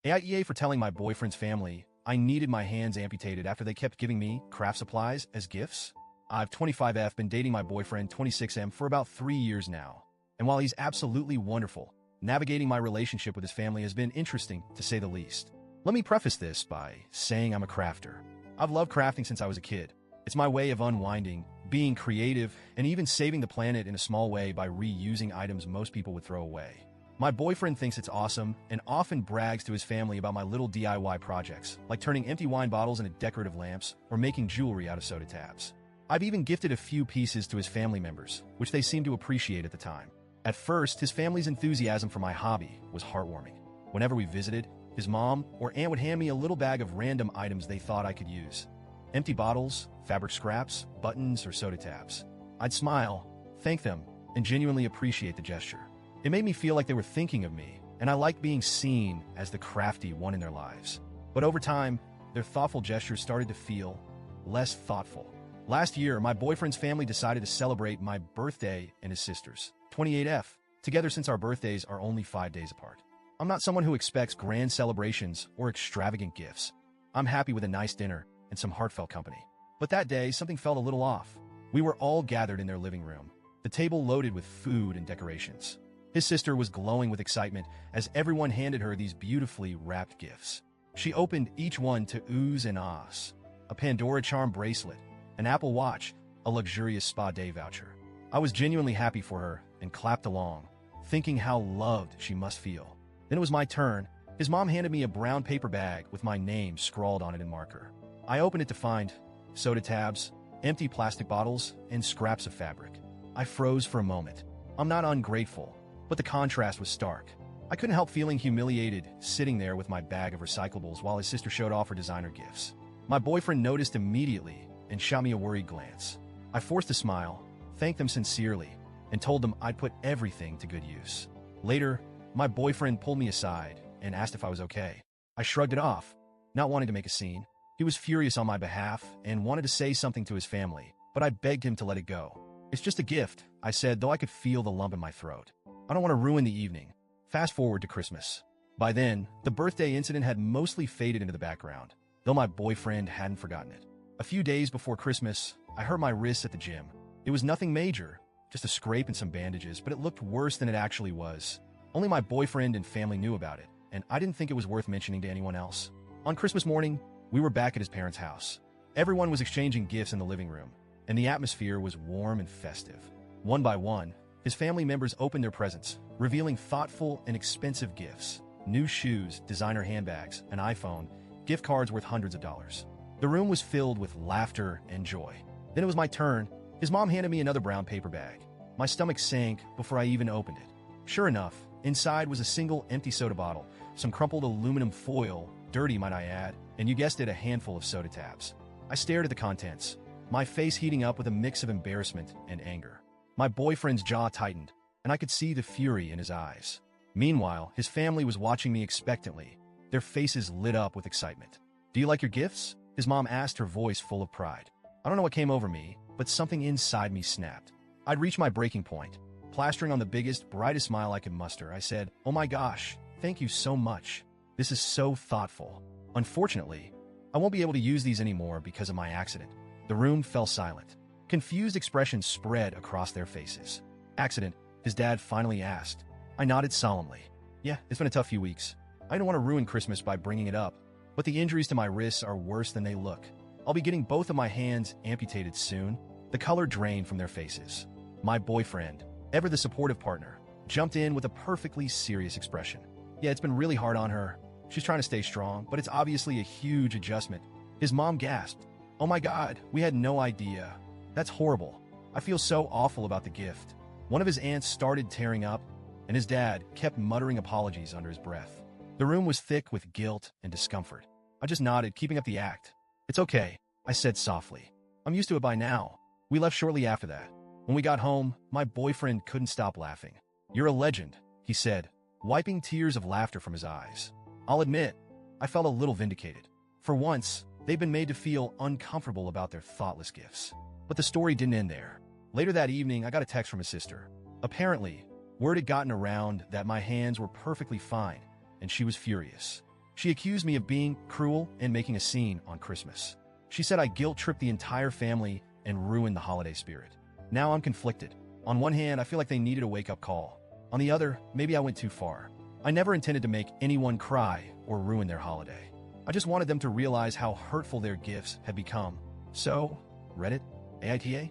AITA for telling my boyfriend's family I needed my hands amputated after they kept giving me craft supplies as gifts. I've 25F been dating my boyfriend 26M for about 3 years now. And while he's absolutely wonderful, navigating my relationship with his family has been interesting, to say the least. Let me preface this by saying I'm a crafter. I've loved crafting since I was a kid. It's my way of unwinding, being creative, and even saving the planet in a small way by reusing items most people would throw away. My boyfriend thinks it's awesome and often brags to his family about my little DIY projects, like turning empty wine bottles into decorative lamps or making jewelry out of soda tabs. I've even gifted a few pieces to his family members, which they seemed to appreciate at the time. At first, his family's enthusiasm for my hobby was heartwarming. Whenever we visited, his mom or aunt would hand me a little bag of random items they thought I could use. Empty bottles, fabric scraps, buttons, or soda tabs. I'd smile, thank them, and genuinely appreciate the gesture. It made me feel like they were thinking of me, and I liked being seen as the crafty one in their lives. But over time, their thoughtful gestures started to feel less thoughtful. Last year, my boyfriend's family decided to celebrate my birthday and his sister's, 28F, together since our birthdays are only 5 days apart. I'm not someone who expects grand celebrations or extravagant gifts. I'm happy with a nice dinner and some heartfelt company. But that day, something felt a little off. We were all gathered in their living room, the table loaded with food and decorations. His sister was glowing with excitement as everyone handed her these beautifully wrapped gifts. She opened each one to oohs and ahs. A Pandora charm bracelet, an Apple Watch, a luxurious spa day voucher. I was genuinely happy for her and clapped along, thinking how loved she must feel. Then it was my turn. His mom handed me a brown paper bag with my name scrawled on it in marker. I opened it to find soda tabs, empty plastic bottles, and scraps of fabric. I froze for a moment. I'm not ungrateful, but the contrast was stark. I couldn't help feeling humiliated sitting there with my bag of recyclables while his sister showed off her designer gifts. My boyfriend noticed immediately and shot me a worried glance. I forced a smile, thanked them sincerely, and told them I'd put everything to good use. Later, my boyfriend pulled me aside and asked if I was okay. I shrugged it off, not wanting to make a scene. He was furious on my behalf and wanted to say something to his family, but I begged him to let it go. It's just a gift, I said, though I could feel the lump in my throat. I don't want to ruin the evening. Fast forward to Christmas. By then, the birthday incident had mostly faded into the background, though my boyfriend hadn't forgotten it. A few days before Christmas, I hurt my wrist at the gym. It was nothing major, just a scrape and some bandages, but it looked worse than it actually was. Only my boyfriend and family knew about it, and I didn't think it was worth mentioning to anyone else. On Christmas morning, we were back at his parents' house. Everyone was exchanging gifts in the living room, and the atmosphere was warm and festive. One by one, his family members opened their presents, revealing thoughtful and expensive gifts. New shoes, designer handbags, an iPhone, gift cards worth hundreds of dollars. The room was filled with laughter and joy. Then it was my turn. His mom handed me another brown paper bag. My stomach sank before I even opened it. Sure enough, inside was a single empty soda bottle, some crumpled aluminum foil, dirty might I add, and you guessed it, a handful of soda tabs. I stared at the contents, my face heating up with a mix of embarrassment and anger. My boyfriend's jaw tightened, and I could see the fury in his eyes. Meanwhile, his family was watching me expectantly, their faces lit up with excitement. "Do you like your gifts?" his mom asked, her voice full of pride. I don't know what came over me, but something inside me snapped. I'd reached my breaking point. Plastering on the biggest, brightest smile I could muster, I said, "Oh my gosh, thank you so much. This is so thoughtful. Unfortunately, I won't be able to use these anymore because of my accident." The room fell silent. Confused expressions spread across their faces. "Accident?" his dad finally asked. I nodded solemnly. "Yeah, it's been a tough few weeks. I don't want to ruin Christmas by bringing it up, but the injuries to my wrists are worse than they look. I'll be getting both of my hands amputated soon." The color drained from their faces. My boyfriend, ever the supportive partner, jumped in with a perfectly serious expression. "Yeah, it's been really hard on her. She's trying to stay strong, but it's obviously a huge adjustment." His mom gasped. "Oh my God, we had no idea. That's horrible. I feel so awful about the gift." One of his aunts started tearing up, and his dad kept muttering apologies under his breath. The room was thick with guilt and discomfort. I just nodded, keeping up the act. "It's okay," I said softly. "I'm used to it by now." We left shortly after that. When we got home, my boyfriend couldn't stop laughing. "You're a legend," he said, wiping tears of laughter from his eyes. I'll admit, I felt a little vindicated. For once, they'd been made to feel uncomfortable about their thoughtless gifts. But the story didn't end there. Later that evening, I got a text from his sister. Apparently, word had gotten around that my hands were perfectly fine, and she was furious. She accused me of being cruel and making a scene on Christmas. She said I guilt-tripped the entire family and ruined the holiday spirit. Now I'm conflicted. On one hand, I feel like they needed a wake-up call. On the other, maybe I went too far. I never intended to make anyone cry or ruin their holiday. I just wanted them to realize how hurtful their gifts had become. So, Reddit, AITA,